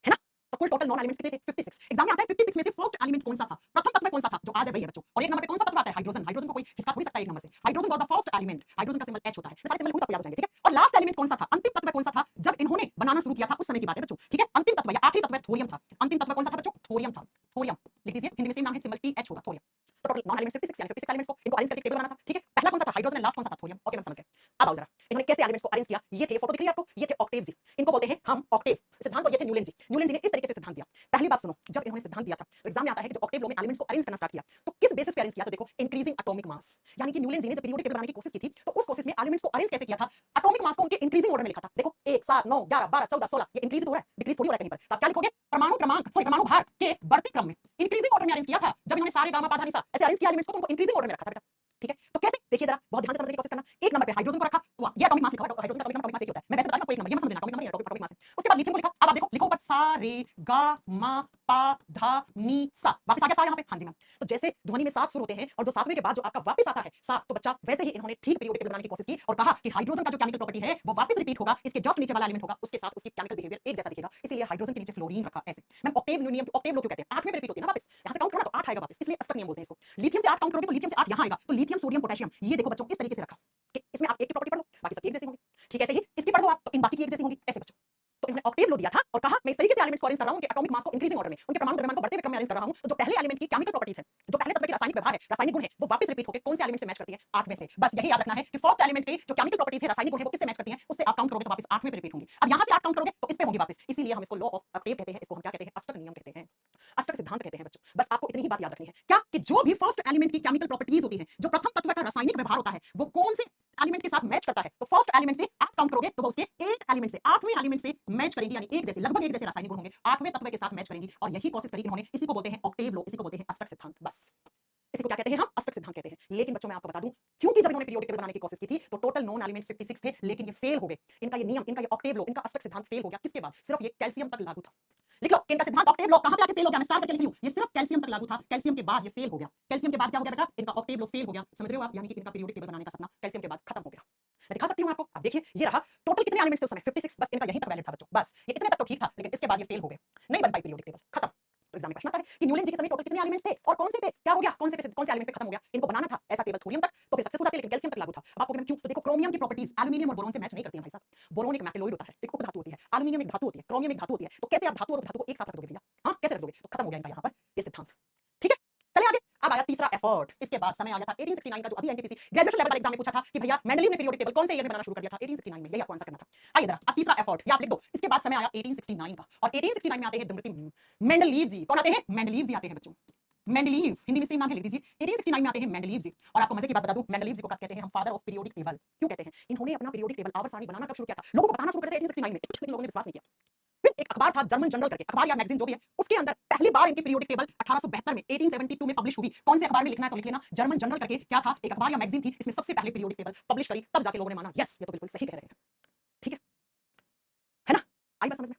है ना। तो कुल टोटल नॉन एलिमेंट्स कितने थे? 56। एग्जाम में आता है 56 में से फर्स्ट एलिमेंट कौन सा था? प्रथम तत्व कौन सा था? जो आज है वही है बच्चों। और एक नंबर पे कौन सा तत्व आता है? हाइड्रोजन। हाइड्रोजन को कोई हिस्सा थोड़ी सकता है एक नंबर से। Hydrogen was the first element. Hydrogen का सिंबल H होता है। ये सारे सिंबल आपको याद हो जाएंगे, ठीक है। और लास्ट एलिमेंट कौन सा था? अंतिम तत्व कौन सा था? जब इन्होंने बनाना शुरू किया था उस समय की बात है बच्चों, ठीक है। अंतिम तत्व या आखिरी तत्व थोरियम था। अंतिम तत्व कौन सा था बच्चों? थोरियम था। थोरियम लिख लीजिए, हिंदी में सेम नाम है, सिंबल TH होगा, थोरियम। तो टोटल नॉन एलिमेंट्स 56 यानी 56 एलिमेंट्स को इनको अरेंज करके टेबल बनाना था, ठीक है। पहला कौन सा था? हाइड्रोजन। लास्ट कौन सा था? थोरियम। ओके मैम, समझ गए। अब आओ जरा, इन्होंने कैसे एलिमेंट्स को अरेंज किया? ये थे, फोटो दिख रही है आपको, ये थे ऑक्टेव जी, इनको बोलते हैं हम ऑक्टेव सिद्धांत। और ये थे न्यूलैंड जी। न्यूलैंड जी ने इस तरीके से सिद्धांत दिया। पहली बात सुनो, जब इन्होंने सिद्धांत दिया था तो एग्जाम में आता है कि जो ऑक्टेव लॉ में एलिमेंट्स को अरेंज करना स्टार्ट किया तो किस बेसिस पे अरेंज किया? तो देखो इंक्रीजिंग एटॉमिक मास, यानी कि न्यूलैंड जी ने जब पीरियोडिक टेबल बनाने की कोशिश की थी तो उस कोशिश में एलिमेंट्स को अरेंज कैसे किया था? एटॉमिक मास को उनके इंक्रीजिंग ऑर्डर में लिखा था। देखो 1 7 9 11 12 14 16, ये इंक्रीज हो रहा है, डिक्रीज थोड़ी हो रहा है कहीं पर। तो आप क्या लिखोगे? परमाणु क्रमांक, सॉरी परमाणु भार के बढ़ते क्रम में इंक्रीजिंग ऑर्डर में अरेंज किया था। जब इन्होंने सारे गामा पा धा नी सा ऐसे अरेंज किया एलिमेंट्स को, तो उनको इंक्रीजिंग ऑर्डर में रखा था बेटा, ठीक है। तो कैसे? देखिए जरा, बहुत ध्यान से समझने की कोशिश करना। एक नंबर पे हाइड्रोजन को रखा, वाह, ये एटॉमिक मास लिखा हुआ है। हाइड्रोजन का एटॉमिक मास एक होता है, मैं वैसे बता रहा हूं, एक नंबर ये मत समझना, एटॉमिक नंबर नहीं, एटॉमिक मास है। उसके बाद लिथियम को लिखा। अब आप देखो, लिखो ऊपर सा रे गा मा पा धा नी सा, वापस आ गया सा यहाँ पे। हाँ जी मैम। तो जैसे ध्वनि में 7 सुर होते हैं और जो 7वें के बाद जो आपका वापस आता है सा, तो बच्चा वैसे ही इन्होंने ठीक पीरियोडिक टेबल बनाने की कोशिश की और कहा कि हाइड्रोजन का जो केमिकल प्रॉपर्टी है वो वापस रिपीट होगा, इसके जस्ट नीचे वाला एलिमेंट होगा, उसके साथ उसकी केमिकल बिहेवियर एक जैसा दिखेगा, इसलिए हाइड्रोजन के नीचे फ्लोरीन रखा ऐसे। मैम ऑक्टेव नियम, ऑक्टेव लो क्यों कहते हैं? 8वें पे रिपीट होती है ना वापस, यहां से काउंट करो ना तो 8 आएगा वापस, इसलिए अष्टक नियम बोलते हैं इसको। लिथियम से 8 काउंट करोगे तो लिथियम से 8 यहां आएगा, तो लिथियम सोडियम पोटेशियम, ये देखो बच्चों इस तरीके से रखा कि इसमें आप एक की प्रॉपर्टी पढ़ लो, बाकी सब एक जैसी होंगी, ठीक है। ऐसे ही इसकी पढ़ लो आप तो इन बाकी की एक जैसी होंगी, ऐसे बच्चों। तो इन्होंने ऑक्टेव लो दिया था और कहा मैं इस तरीके से एलिमेंट्स को अरेंज कर रहा हूं कि एटॉमिक मास को इंक्रीजिंग ऑर्डर में, उनके परमाणु द्रव्यमान को बढ़ते हुए क्रम में अरेंज कर रहा हूं। तो जो पहले एलिमेंट की केमिकल प्रॉपर्टीज है, जो पहले तत्व की रासायनिक व्यवहार है, रासायनिक गुण है, वो वापस रिपीट होकर कौन से एलिमेंट से मैच करती है? 8 में से। बस यही याद रखना है कि फर्स्ट एलिमेंट की जो केमिकल प्रॉपर्टीज है, रासायनिक गुण है, वो किससे मैच करती है? उससे आप काउंट करोगे तो वापस 8 में रिपीट होंगी। अब यहां से 8 काउंट करोगे तो इस पे होंगी वापस, इसीलिए हम इसको लॉ ऑफ ऑक्टेव कहते हैं। इसको हम क्या कहते हैं? अष्टक नियम कहते हैं, अष्टक सिद्धांत कहते हैं बच्चों। बस आपको इतनी ही बात याद रखनी है, क्या कि जो भी फर्स्ट एलिमेंट की केमिकल प्रॉपर्टीज होती है, जो प्रथम तत्व का रासायनिक व्यवहार होता है, वो कौन से एलिमेंट के साथ मैच करता है? तो फर्स्ट एलिमेंट से आप काउंट करोगे तो वो उसके एक एलिमेंट से, 8वें एलिमेंट से करेंगी, यानी एक जैसे लगभग एक जैसे रासायनिक गुण होंगे, 8वें तत्व के साथ मैच करेंगी, और यही कोशिश करी इन्होंने। इसी को बोलते हैं ऑक्टेव लॉ, इसी को बोलते हैं अष्टक सिद्धांत। बस इसी को क्या कहते हैं हम? अष्टक सिद्धांत कहते हैं। लेकिन बच्चों मैं आपको बता दूं, क्योंकि जब इन्होंने पीरियोडिक टेबल बनाने की कोशिश की थी तो टोटल नॉन एलिमेंट्स 56 थे, लेकिन ये फेल हो गए। इनका ये नियम, इनका ये ऑक्टेव लॉ, इनका अष्टक सिद्धांत फेल हो गया। किसके बाद? सिर्फ ये कैल्शियम तक लागू था। लिख लो कि इनका सिद्धांत ऑक्टेव लॉ कहां पे आके फेल हो गया, मैं स्टार करके लिख लूं, ये सिर्फ कैल्शियम तक लागू था, कैल्शियम के बाद ये फेल हो गया। कैल्शियम के बाद क्या हो गया बेटा? इनका ऑक्टेव लॉ फेल हो गया। समझ रहे हो आप? यानी कि इनका पीरियोडिक टेबल बनाने का सपना कैल्शियम के बाद खत्म हो गया। मैं दिखा सकती हूं आपको, अब देखिए ये रहा टोटल कितने एलिमेंट्स थे उस समय, 56। बस इनका यहीं तक वैलिड था बच्चों, बस ये इतने तक तो ठीक था, लेकिन इसके बाद ये फेल हो गए, नहीं बन पाई पीरियोडिक टेबल, खत्म। तो एग्जाम में प्रश्न आता है कि न्यूलन जी के समय टोटल कितने एलिमेंट्स थे और कौन से थे, क्या हो गया, कौन से एलिमेंट पे खत्म हो गया। इनको बनाना था ऐसा टेबल थोरियम तक, तो फिर सक्सेस हो जाती, लेकिन कैल्शियम तक लागू था। अब आपको क्यों, तो देखो क्रोमियम की प्रॉपर्टीज एल्यूमिनियम और बोरोन से मैच नहीं करती हैं भाई साहब। बोरोन एक मैटेलोइड होता है, एक उपधातु होती है, एल्यूमिनियम एक धातु होती है, क्रोमियम एक धातु होती है, तो कैसे आप धातु और धातु को एक साथ रख दोगे भैया? हाँ कैसे रख दोगे? तो खत्म हो गया इनका यहाँ पर ये सिद्धांत। ठीक है, चलिए आगे। अब आया तीसरा एफर्ट। इसके बाद समय आ गया था 1869 का, जो अभी एनटीपीसी ग्रेजुएशन लेवल का एग्जाम में पूछा था कि भैया मेंडलीव ने पीरियोडिक टेबल कौन से ईयर में बनाना शुरू कर दिया था? 1869 में, यही आपको आंसर करना था। आइए जरा अब तीसरा एफर्ट ये आप लिख दो। इसके बाद समय आया 1869 का, और 1869 में आते हैं दमयंती मेंडलीव जी। कौन आते हैं? मेंडलीव जी आते हैं बच्चों। मेंडलीव हिंदी में सेम नाम है, लिख दीजिए। 1869 में आते हैं मेंडलीव जी। और आपको मजे की बात बता दूं, मेंडलीव जी को कहते हैं हम फादर ऑफ पीरियोडिक टेबल। क्यों कहते हैं? इन्होंने अपना पीरियोडिक टेबल आवर्त सारणी बनाना कब शुरू किया था? लोगों को बताना शुरू कर दिया 1869 में, लेकिन लोगों ने विश्वास नहीं किया। फिर एक अखबार था जर्मन जनरल करके, अखबार या मैगजीन जो भी है, उसके अंदर पहली बार इनकी पीरियोडिक टेबल 1872 में 1872 में पब्लिश हुई। कौन से अखबार में लिखना है तो लिख लेना, जर्मन जनरल करके क्या था, एक अखबार या मैगजीन थी, इसमें सबसे पहले पीरियोडिक टेबल पब्लिश करी, तब जाके लोगों ने माना यस ये तो बिल्कुल सही कह रहे हैं। ठीक है ना? आई बात समझ में?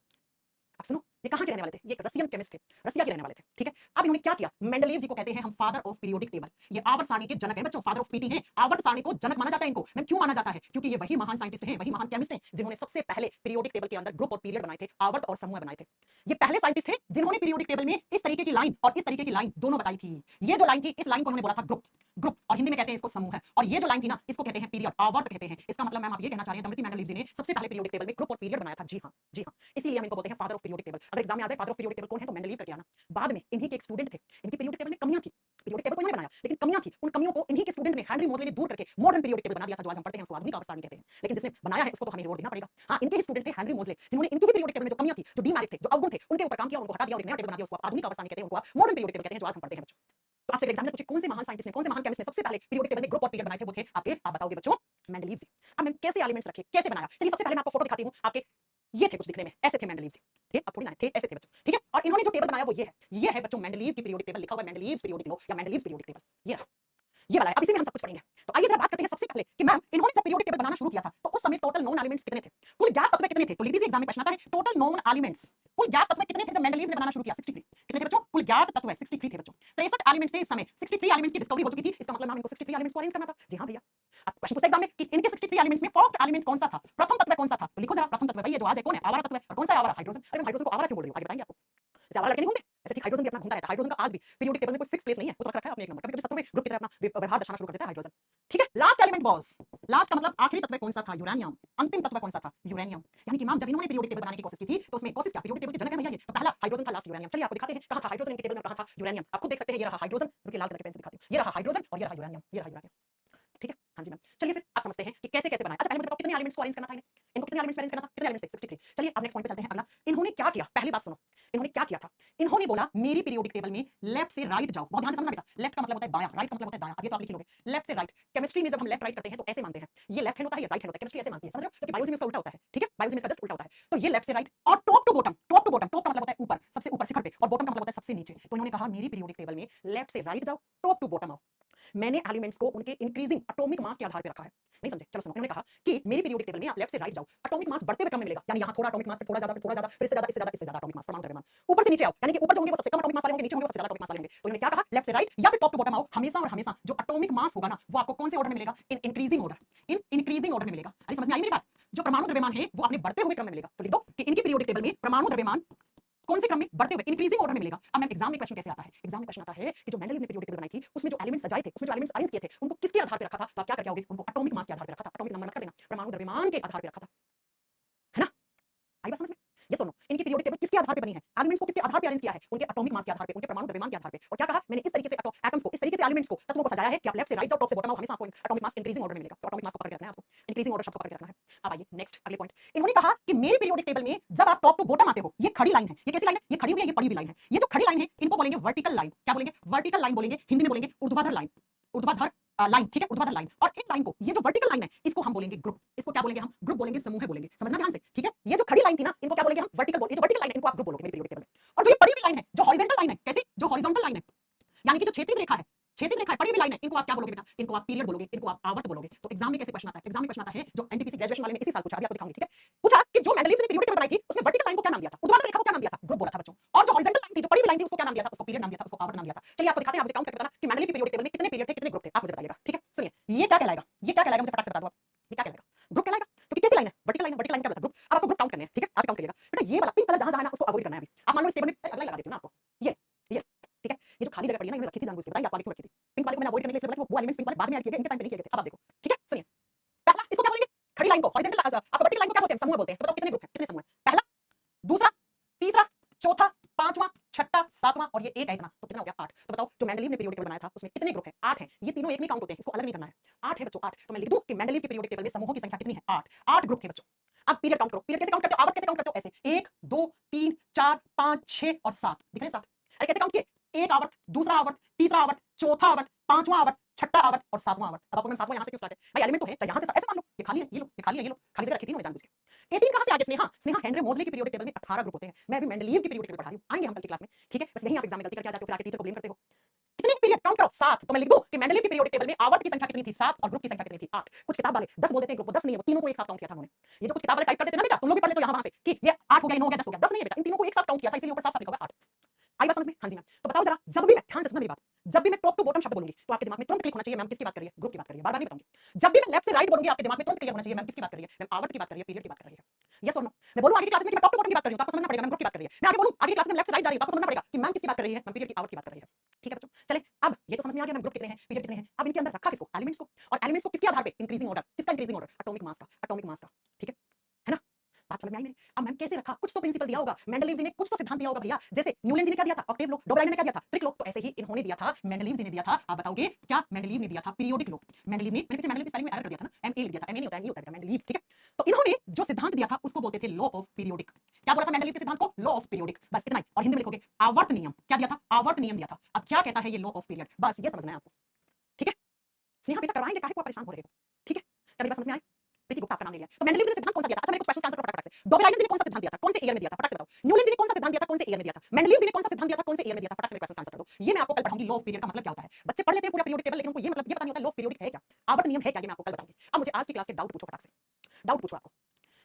अब सुनो, ये कहां के रहने वाले थे? ये एक रशियन केमिस्ट थे, रसिया के रहने वाले थे। ठीक है, अब इन्होंने क्या किया, मेंडलीव जी को कहते हैं हम फादर ऑफ पीरियोडिक टेबल। ये आवर्त सारणी के जनक हैं बच्चों, फादर ऑफ पीटी हैं, आवर्त सारणी को जनक माना जाता है इनको। मैं क्यों माना जाता है? क्योंकि ये वही महान साइंटिस्ट हैं, वही महान केमिस्ट हैं जिन्होंने सबसे पहले पीरियोडिक टेबल के अंदर ग्रुप और पीरियड बनाए थे, आवर्त और समूह बनाए थे। ये पहले साइंटिस्ट थे जिन्होंने पीरियोडिक टेबल में इस तरीके की लाइन और इस तरीके की लाइन दोनों बताई थी। ये जो लाइन थी, इस लाइन को उन्होंने बोला था ग्रुप, ग्रुप, और हिंदी में कहते हैं इसको समूह है। और ये जो लाइन थी ना, इसको कहते हैं पीरियड, आवर्त कहते हैं। इसका मतलब मैम आप ये कहना चाह रहे हैं दमयंती मेंडलीव जी ने सबसे पहले पीरियोडिक टेबल में ग्रुप और पीरियड बनाया था? जी हां, जी हां, इसीलिए हम इनको बोलते हैं फादर ऑफ पीरियोडिक टेबल। अगर एग्जाम में आ जाए फादर ऑफ पीरियोडिक टेबल कौन है तो मेंडलीव करके आना। बाद में इन्हीं के एक स्टूडेंट थे, इनकी पीरियोडिक टेबल में कमियां थी, पीरियोडिक टेबल को इन्होंने बनाया लेकिन कमियां थी, उन कमियों को इन्हीं के स्टूडेंट ने हेनरी मोज़ले ने दूर करके मॉडर्न पीरियोडिक टेबल बना दिया था, जो आज हम पढ़ते हैं उसको आधुनिक आवर्त सारणी कहते हैं। लेकिन जिसने बनाया है उसको तो हमें रिवॉर्ड देना पड़ेगा। हां, इनके ही स्टूडेंट थे हेनरी मोज़ले, जिन्होंने इनकी पीरियोडिक टेबल में जो कमियां थी, जो डीमेरिट थे, जो अवगुण थे, उनके ऊपर काम किया, उनको हटा दिया और एक नया टेबल बना दिया, उसको आप आधुनिक आवर्त सारणी कहते हैं, उनको आप मॉडर्न पीरियोडिक टेबल कहते हैं, जो आज हम पढ़ते हैं बच्चों। तो आपसे एग्जाम में पूछे कौन से महान साइंटिस्ट ने, कौन से महान केमिस्ट ने सबसे पहले पीरियोडिक टेबल में ग्रुप और पीरियड बनाए थे, वो थे आपके, आप बताओगे बच्चों, मेंडलीव जी। अब मैं कैसे एलिमेंट्स रखे, कैसे बनाया, चलिए सबसे पहले मैं आपको फोटो दिखाती हूं। आपके ये थे कुछ दिखने में, ऐसे थे मेंडलीव जी, थे, अब थोड़ी ना थे, ऐसे थे बच्चों। ठीक है, और इन्होंने जो टेबल बनाया वो ये है बच्चों मेंडलीव की पीरियोडिक टेबल, लिखा हुआ है मेंडलीव्स पीरियोडिक लॉ या मेंडलीव्स पीरियोडिक टेबल, ये रहा, ये वाला है। अब इसी में हम सब कुछ पढ़ेंगे। तो आइए जरा बात करते हैं सबसे पहले कि मैम इन्होंने जब पीरियोडिक टेबल बनाना शुरू किया था तो उस समय टोटल नॉन एलिमेंट्स कितने थे, कुल ज्ञात तत्व कितने थे? तो लिख दीजिए, एग्जाम में प्रश्न आता है टोटल नॉन एलिमेंट्स, कुल ज्ञात तत्व कितने थे जब मेंडलीव ने बनाना शुरू किया? 63। कितने थे बच्चों? कुल ज्ञात तत्व 63 थे बच्चों। 63 एलिमेंट्स थे इस समय, 63 एलिमेंट्स की डिस्कवरी हो चुकी थी, इसका मतलब मैम इनको 63 एलिमेंट्स को अरेंज करना था। जी हां भैया, अब क्वेश्चन पूछा एग्जाम में कि इनके 63 एलिमेंट्स में फर्स्ट एलिमेंट कौन सा था, प्रथम तत्व कौन सा था? तो लिखो जरा, प्रथम तत्व वही है जो आज है, कौन है? आवारा तत्व है। और कौन सा है आवारा? हाइड्रोजन। अरे मैं हाइड्रोजन को आवारा क्यों बोल रही हूं, आगे बताएंगे आपको। जैसे आवारा लड़के नहीं घूमते, ऐसे ठीक हाइड्रोजन भी अपना घूमता रहता है। हाइड्रोजन का आज भी पीरियोडिक टेबल में कोई फिक्स प्लेस नहीं है, वो तो रख रखा है अपने एक नंबर, कभी-कभी शत्रुओं में ग्रुप की तरह अपना व्यवहार दर्शाना शुरू कर देता है हाइड्रोजन। ठीक है, लास्ट एलिमेंट वाज, लास्ट का मतलब आखिरी तत्व कौन सा था? यूरेनियम। अंतिम तत्व कौन सा था? यूरेनियम। यानी कि मैम जब इन्होंने पीरियोडिक टेबल बनाने की कोशिश की थी तो उसमें कोशिश क्या, पीरियोडिक टेबल के जनक है भैया ये, तो पहला हाइड्रोजन था, लास्ट यूरेनियम। चलिए आपको दिखाते हैं कहां था हाइड्रोजन इनके टेबल में, कहां था यूरेनियम। आप खुद देख सकते हैं, ये रहा हाइड्रोजन, रुकिए लाल कलर के पेन से दिखाती हूं, ये रहा हाइड्रोजन और ये रहा यूरेनियम, ये रहा यूरेनियम। ठीक है, हाँ जी मैम। चलिए फिर आप समझते हैं कि कैसे कैसे बनाया। अच्छा पहले मुझे बताओ कितने एलिमेंट्स को अरेंज करना था इन्हें, इनको कितने एलिमेंट्स अरेंज करना था, कितने एलिमेंट्स थे? 63। चलिए अब नेक्स्ट पॉइंट पे चलते हैं अगला। इन्होंने क्या किया, पहली बात सुनो, इन्होंने क्या किया था, इन्होंने बोला मेरी पीरियोडिक टेबल में लेफ्ट से राइट जाओ। बहुत ध्यान से समझना बेटा, लेफ्ट का मतलब होता है बायां, राइट का मतलब होता है दायां। अब ये तो आप लिख लोगे, लेफ्ट से राइट। केमिस्ट्री में जब हम लेफ्ट राइट करते हैं तो ऐसे मानते हैं, ये लेफ्ट हैंड होता है, ये राइट हैंड होता है, केमिस्ट्री ऐसे मानती है, समझ रहे हो? जबकि बायोलॉजी में इसका उल्टा होता है। ठीक है, बायोलॉजी में इसका जस्ट उल्टा होता है। तो ये लेफ्ट से राइट और top to bottom, top to bottom, top का मतलब होता है ऊपर, सबसे ऊपर शिखर पे, और बॉटम का मतलब होता है सबसे नीचे। तो इन्होंने कहा मेरी पीरियोडिक टेबल में लेफ्ट से राइट जाओ, टॉप टू बॉटम आओ। मैंने एलिमेंट्स को उनके इंक्रीजिंग एटॉमिक मास के आधार पे रखा है। नहीं समझे? चलो सुनो, इन्होंने कहा कि मेरी पीरियोडिक टेबल में आप लेफ्ट से राइट जाओ, एटॉमिक मास बढ़ते हुए क्रम में मिलेगा, यानी यहां थोड़ा एटॉमिक मास, फिर थोड़ा ज्यादा, फिर थोड़ा ज्यादा, फिर इससे ज्यादा, इससे ज्यादा, इससे ज्यादा एटॉमिक मास, परमाणु द्रव्यमान। ऊपर से नीचे आओ, यानी कि ऊपर जो होंगे वो सबसे कम एटॉमिक मास वाले होंगे, नीचे होंगे वो सबसे ज्यादा एटॉमिक मास वाले होंगे। तो इन्होंने क्या कहा, लेफ्ट से राइट या फिर टॉप टू बॉटम आओ। हमेशा और हमेशा जो एटॉमिक मास होगा ना वो आपको कौन से ऑर्डर में मिलेगा? In increasing order, in increasing order में मिलेगा। अरे समझ में आई मेरी बात? जो परमाणु द्रव्यमान है वो अपने बढ़ते हुए क्रम में मिलेगा। तो लिख दो कि इनकी पीरियोडिक टेबल में परमाणु द्रव्यमान कौन से क्रम में? बढ़ते हुए, इंक्रीजिंग ऑर्डर में मिलेगा। अब मैम एग्जाम में क्वेश्चन कैसे आता है, एग्जाम में क्वेश्चन आता है कि जो मेंडलीव ने पीरियोडिक टेबल बनाई थी उसमें जो एलिमेंट्स सजाए थे, उसमें जो एलिमेंट्स अरेंज किए थे, उनको किसके आधार पे रखा था? तो आप क्या करके आओगे, उनको एटॉमिक मास के आधार पे रखा था, एटॉमिक नंबर मत कर देना, परमाणु द्रव्यमान के आधार पे रखा था, है ना? आई बात समझ में? ये सुनो, इनकी पीरियोडिक टेबल किसके आधार पे बनी है? एलिमेंट्स को किसके आधार पे अरेंज किया है? उनके एटॉमिक मास के आधार पे, उनके परमाणु द्रव्यमान के आधार पे। और क्या कहा मैंने, इस तरीके से एटम्स को, इस तरीके से एलिमेंट्स को, तत्वों को सजाया है कि आप लेफ्ट से राइट जाओ, टॉप से बॉटम आओ, हमेशा आपको एटॉमिक मास इंक्रीजिंग ऑर्डर में मिलेगा। तो एटॉमिक मास को पकड़ के रखना है आपको, इंक्रीजिंग ऑर्डर शब्द को पकड़ के रखना है। अब आइए नेक्स्ट अगले पॉइंट। इन्होंने कहा कि मेरी पीरियोडिक टेबल में जब आप टॉप टू बॉटम आते हो, ये खड़ी लाइन है, ये कैसी लाइन है? ये खड़ी हुई है, ये पड़ी हुई लाइन है। ये जो खड़ी लाइन है इनको बोलेंगे वर्टिकल लाइन। क्या बोलेंगे? वर्टिकल लाइन बोलेंगे, हिंदी में बोलेंगे ऊर्ध्वाधर लाइन, ऊर्ध्वाधर लाइन, ठीक है, ऊर्ध्वाधर लाइन, और इन लाइन को, ये जो वर्टिकल लाइन है, इसको हम बोलेंगे ग्रुप। इसको क्या बोलेंगे हम? ग्रुप बोलेंगे, समूह बोलेंगे। समझना ध्यान से, ठीक है। ये जो खड़ी लाइन थी ना, इनको क्या बोलेंगे हम? वर्टिकल बोल, ये जो वर्टिकल लाइन है, इनको आप ग्रुप बोलोगे मेरी पीरियोडिक टेबल में। और जो ये पड़ी हुई लाइन है, जो हॉरिजॉन्टल लाइन है, कैसी? जो हॉरिजॉन्टल लाइन है, यानी कि जो क्षैतिज रेखा है, क्षैतिज रेखा है, पड़ी हुई लाइन है, इनको आप क्या बोलोगे बेटा? इनको आप पीरियड बोलोगे, इनको आप आवर्त बोलोगे। तो एग्जाम में कैसे क्वेश्चन आता है? एग्जाम में क्वेश्चन आता है, जो एनटीपीसी ग्रेजुएशन वाले ने इसी साल पूछा, अभी आपको दिखाऊंगी, ठीक है। पूछा कि जो मेंडलीव ने पीरियोडिक टेबल बनाई थी, उसने वर्टिकल लाइन को क्या नाम दिया था? ऊर्ध्वाधर रेखा को क्या नाम दिया था? ग्रुप बोला था बच्चों। और जो हॉरिजॉन्टल लाइन थी, जो पड़ी हुई लाइन थी, उसको क्या नाम दिया था? उसको पीरियड नाम दिया था, उसको आवर्त नाम दिया था। चलिए आपको दिखाते हैं, आप मुझे काउंट करके बताना कि मेंडलीव की पीरियोडिक टेबल में कितने पीरियड थे, कितने ग्रुप थे, आप मुझे बताइएगा, ठीक है। सुनिए, ये क्या कहलाएगा? ये क्या कहलाएगा? मुझे फटाक से बता दो आप। ये क्या कहलाएगा? ग्रुप कहलाएगा, क्योंकि कैसी लाइन है? वर्टिकल लाइन है, वर्टिकल लाइन क्या बता? ग्रुप। अब आपको ग्रुप काउंट करने हैं, ठीक है, आप काउंट करिएगा बेटा। ये वाला पिंक वाला जहां जहां है ना, उसको अवॉइड करना है अभी। आप मान लो इस टेबल में अगला लगा देती हूं ना आपको, ये, ठीक है। ये जो खाली जगह पड़ी है ना, इन्हें रखी थी जानबूझ के, बताइए आपको क्यों रखी थी? पिंक वाले को मैंने अवॉइड करने के लिए वो एलिमेंट्स पिंक वाले बाद में ऐड किए गए, इनके टाइम पे नहीं किए गए थे। अब आप देखो, ठीक है। सुनिए, पहला इसको क्या बोलेंगे? खड़ी लाइन को, हॉरिजॉन्टल, आपको वर्टिकल लाइन को क्या बोलते हैं? समूह बोलते हैं। तो बताओ कितने ग्रुप हैं, कितने समूह हैं? पहला, दूसरा, तीसरा, चौथा, पांचवा, छठा, सातवां, और ये एक है इतना, तो कितना हो गया? 8। तो बताओ जो मेंडलीव ने पीरियोडिक टेबल बनाया था, उसमें कितने ग्रुप हैं? 8 हैं। ये तीनों एक नहीं काउंट होते हैं, इसको अलग नहीं करना है। 8 है बच्चों, 8। तो मैं लिख दूं कि मेंडलीव की पीरियोडिक टेबल में समूहों की संख्या कितनी है? 8। 8 ग्रुप थे बच्चों। अब पीरियड काउंट करो। पीरियड कैसे काउंट करते हो? आवर्त कैसे काउंट करते हो? ऐसे 1 2 3 4 5 6 और 7, दिख रहे हैं 7? अरे कैसे काउंट किए? एक आवर्त, दूसरा आवर्त, तीसरा आवर्त, चौथा आवर्त, पांचवा आवर्त, छठा आवर्त और सातवां आवर्त। अब आपको मैं सातवां यहां से क्यों स्टार्ट है? भाई एलिमेंट तो है, चाहे यहां से ऐसे मान लो, ये खाली है, ये लो, ये खाली है, ये लो, खाली जगह रखी थी मैंने जानबूझ के। 18 कहां से आ गए? स्नेहा, स्नेहा हेनरी मोजले की पीरियोडिक टेबल में 18 ग्रुप होते हैं। मैं अभी मेंडलीव की पीरियोडिक टेबल पढ़ा रही हूं, आएंगे हम कल की क्लास में, ठीक है। बस यही आप एग्जाम में गलती करके आ जाते हो, फिर आके टीचर को ब्लेम करते हो। कितने पीरियड काउंट करो? 7। तो मैं लिख दूं कि मेंडलीव की पीरियोडिक टेबल में आवर्त की संख्या कितनी थी? 7, और ग्रुप की संख्या कितनी थी? 8। कुछ किताब वाले 10 बोल देते हैं ग्रुप, 10 नहीं है, वो तीनों को एक साथ काउंट किया था उन्होंने। ये जो कुछ किताब वाले टाइप कर देते हैं ना बेटा, तुम लोग भी पढ़ लेते हो यहां वहां से कि ये 8 हो गया, 9 हो गया, 10 हो गया। 10 नहीं है बेटा, इन तीनों को एक साथ काउंट किया था, इसलिए ऊपर साफ साफ लिखा हुआ है 8। आई बात समझ में? हाँ जी मैम। तो बताओ जरा, जब भी मैं, ध्यान से सुनना मेरी बात, जब भी मैं टॉप टू बॉटम शब्द बोलूंगी तो आपके दिमाग में तुरंत क्लिक होना चाहिए मैम किसकी बात कर रही है? ग्रुप की बात कर रही है, बार बार नहीं बताऊंगी। जब भी मैं लेफ्ट से राइट बोलूंगी आपके दिमाग में तुरंत क्लियर होना चाहिए मैम किसकी बात कर रही है? मैम आवर्त की बात कर रही है, पीरियड की बात कर रही है। यस और नो? मैं बोलूं आगे की क्लास में कि मैं टॉप टू बॉटम की बात कर रही हूं, तो आपको समझना पड़ेगा मैम ग्रुप की बात कर रही है। मैं आगे बोलूं आगे की क्लास में लेफ्ट से राइट जा रही हूं, तो आपको समझना पड़ेगा कि मैम किसकी बात कर रही है? मैम पीरियड की, आवर्त की बात कर रही है। ठीक है बच्चों, चले अब ये तो समझ में आ गया मैम ग्रुप कितने हैं, पीरियड कितने हैं। अब इनके अंदर रखा किसको? एलिमेंट्स को। और एलिमेंट्स को किसके आधार पे? Increasing order. किसका इंक्रीजिंग ऑर्डर? एटॉमिक मास का, एटॉमिक मास का, ठीक है ना? बात समझ में आई मेरी? अब मैम कैसे रखा? कुछ तो प्रिंसिपल दिया होगा, मेंडलीव जी ने कुछ तो सिद्धांत दिया होगा भैया। जैसे न्यूलैंड जी ने क्या दिया था? ऑक्टेव लो। डोब्राइन ने क्या दिया था? ट्रिक लो। तो ऐसे ही इन्होंने दिया था, मेंडलीव जी ने दिया था। आप बताओगे क्या मेंडलीव ने दिया था? पीरियोडिक लो। मेंडलीव ने, मैंने पीछे मेंडलीव की स्पेलिंग में एरर कर दिया था ना, एमए लिख दिया था, एमए नहीं होता है, ये होता है मेंडलीव, ठीक है। तो इन्होंने जो सिद्धांत दिया था उसको बोलते थे लॉ ऑफ पीरियोडिक। क्या बोला था मेंडलीव के सिद्धांत को? लॉ ऑफ पीरियोडिक, बस इतना ही। और हिंदी में लिखोगे आवर्त नियम। क्या दिया था? आवर्त नियम दिया था। अब क्या कहता है ये लॉ ऑफ पीरियड, बस ये समझना है आपको, ठीक है। स्नेहा बेटा करवाएंगे, काहे को आप परेशान हो रहे हो, ठीक है। क्या मेरी बात समझ में आई? प्रीति गुप्ता आपका नाम ले लिया। तो मेंडलीव जी ने सिद्धांत कौन सा दिया था? अच्छा मेरे को क्वेश्चन आंसर फटाफट से। डोबेराइन जी ने कौन सा सिद्धांत दिया था? कौन से ईयर में दिया था? फटाक से बताओ। न्यूलैंड जी ने कौन सा सिद्धांत दिया था? कौन से ईयर में दिया था? मेंडलीव जी ने कौन सा सिद्धांत दिया था? कौन से ईयर में दिया था? फटाक से मेरे क्वेश्चन आंसर कर दो। ये मैं आपको कल पढ़ाऊंगी, लॉ ऑफ पीरियड का मतलब क्या होता है। बच्चे पढ़ लेते हैं पूरा पीरियोडिक टेबल, लेकिन उनको ये मतलब ये पता नहीं होता लॉ ऑफ पीरियोडिक है क्या, आवर्त नियम है क्या, ये मैं आपको कल बताऊंगी। अब मुझे आज की क्लास के डाउट पूछो फटाक से, डाउट पूछो आपको।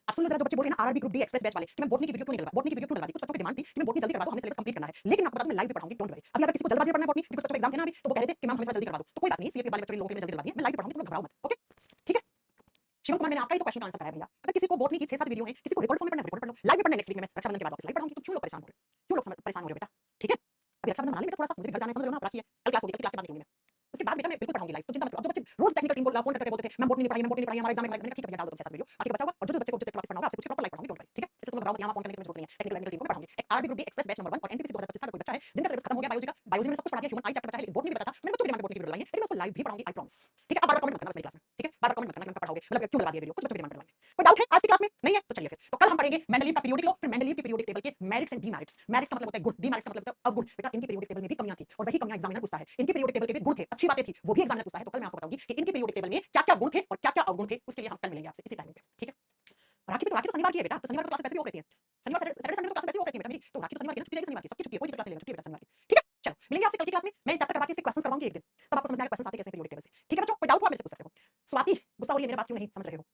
अब सुन लो जरा, जो बच्चे बोल रहे हैं ना RRB group D express batch वाले कि मैं बोटनी की वीडियो क्यों नहीं डलवा, बोटनी की वीडियो क्यों डलवा दी? कुछ बच्चों की डिमांड थी कि मैं बोटनी जल्दी करवा दो, हमें सिलेबस कंप्लीट करना है। लेकिन आपको बता दूं मैं लाइव भी पढ़ाऊंगी, डोंट वरी। अभी अगर किसी को जल्दबाजी में पढ़ना है बोटनी, कुछ बच्चों का एग्जाम थे ना अभी, तो वो कह रहे थे कि मैम हमें थोड़ा जल्दी करवा दो, तो कोई बात नहीं, सीए के वाले बच्चों लोगों के लिए जल्दी करवा दिए, मैं लाइव पढ़ाऊंगी, तुम घबराओ मत, ओके, ठीक है। शिवम कुमार, मैंने आपका ही तो क्वेश्चन का आंसर कराया भैया। अगर किसी को बोटनी की 6-7 वीडियो है, किसी को रिकॉर्ड फॉर्म में पढ़ना है रिकॉर्ड पढ़ लो, लाइव में पढ़ना नेक्स्ट वीक में, रक्षाबंधन के बाद वापस लाइव पढ़ाऊंगी। तो क्यों लोग परेशान हो रहे हो, क्यों लोग परेशान हो रहे हो बेटा, ठीक है। अभी रक्षाबंधन मना लें बेटा, थोड़ा सा मुझे भी घर जाना है, समझ लो ना, आप रखिए, कल क्लास होगी, कल क्लास के बाद निकलूंगी मैं। उसके बाद बेटा मैं बिल्कुल पढ़ाऊंगी लाइव, तो चिंता मत करो। अब जो बच्चे रोज टेक्निकल टीम को फोन करके बोलते थे मैं बोटनी नहीं पढ़ाई, मैं बोटनी नहीं पढ़ाई, हमारा एग्जाम है, मैंने कहा ठीक है भैया डाल दो 6-7 वीडियो, आगे बचा होगा। और जो बच्चे को जो टॉपिक पढ़ना होगा आपसे पूछ के प्रॉपर लाइव पढ़ाऊंगी, डोंट वरी, ठीक है। इससे तुम घबराओ मत, यहां फोन करने की जरूरत नहीं है, टेक्निकल टीम को पढ़ाऊंगी। एक RB group D express batch number 1 और एनटीपीसी 2025 का कोई बच्चा है जिनका सिलेबस खत्म हो गया बायोलॉजी का, बायोलॉजी में सब कुछ पढ़ा दिया, ह्यूमन आई चैप्टर बचा है, लेकिन बोटनी भी बचा था, मैंने बच्चों की डिमांड बोटनी की वीडियो लगाई है, लेकिन मैं उसको लाइव भी पढ़ाऊंगी, आई प्रॉमिस, ठीक है। अब बार-बार कमेंट मत करना बस मेरी क्लास में, ठीक है, बार-बार कमेंट मत करना कि मैं पढ़ाओगे मतलब क्यों लगा दिया वीडियो, कुछ बच्चों की डिमांड करवाएंगे। कोई डाउट है आज की क्लास में? नहीं है तो चलिए फिर, तो कल हम पढ़ेंगे मेंडलीव का पीरियोडिक लॉ, फिर मेंडलीव की पीरियोडिक टेबल के मेरिट्स एंड डीमेरिट्स। मेरिट्स का मतलब होता है गुण, डीमेरिट्स का मतलब होता है अवगुण। बेटा इनकी पीरियोडिक टेबल में भी कमियां थी और वही कमियां एग्जामिनर पूछता है। इनकी पीरियोडिक टेबल के भी गुण थे, अच्छी बातें थी, वो भी एग्जामिनर पूछता है। तो कल मैं आपको बताऊंगी कि इनकी पीरियोडिक टेबल में क्या-क्या गुण थे और क्या-क्या अवगुण थे, उसके लिए हम कल मिलेंगे आपसे इसी टाइमिंग पे, ठीक है। राखी तो शनिवार की है बेटा, तो शनिवार को क्लासेस वैसे भी ऑफ रहती है। शनिवार सैटरडे संडे को क्लासेस वैसे ऑफ रहती है बेटा मेरी, तो राखी तो शनिवार की है, छुट्टी रहेगी शनिवार की, सबकी छुट्टी है, कोई क्लास ले लेगा, छुट्टी है बेटा शनिवार की, ठीक है। चलो मिलेंगे आपसे कल की क्लास में, मैं चैप्टर करवा के इसके क्वेश्चंस करवाऊंगी एक दिन, तब आपको समझ में आएगा क्वेश्चंस आते कैसे पीरियोडिक टेबल से, ठीक है बच्चों। कोई डाउट हो आप मेरे से पूछ सकते हो। स्वाति गुस्सा हो रही है, मेरी बात क्यों नहीं समझ रहे हो?